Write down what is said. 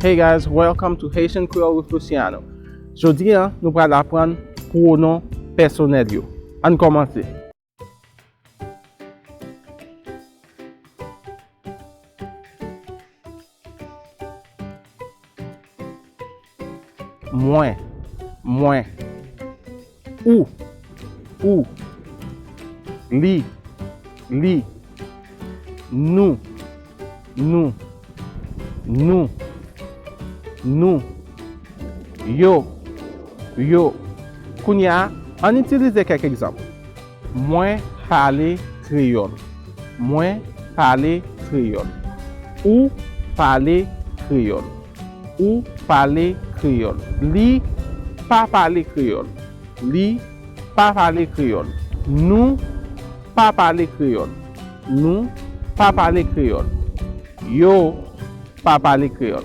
Hey guys, welcome to Haitian Creole with Luciano. Jodi nou pral apprendre pronom personnel yo. An komanse. Mwen, mwen. Ou. Li. Nou. Yo. Kounya, an itilize kek exemple. Mwen pale kriol. Ou pale kriol. Li pa pale kriol. Nou pa pale kriol. Yo pa pale kriol.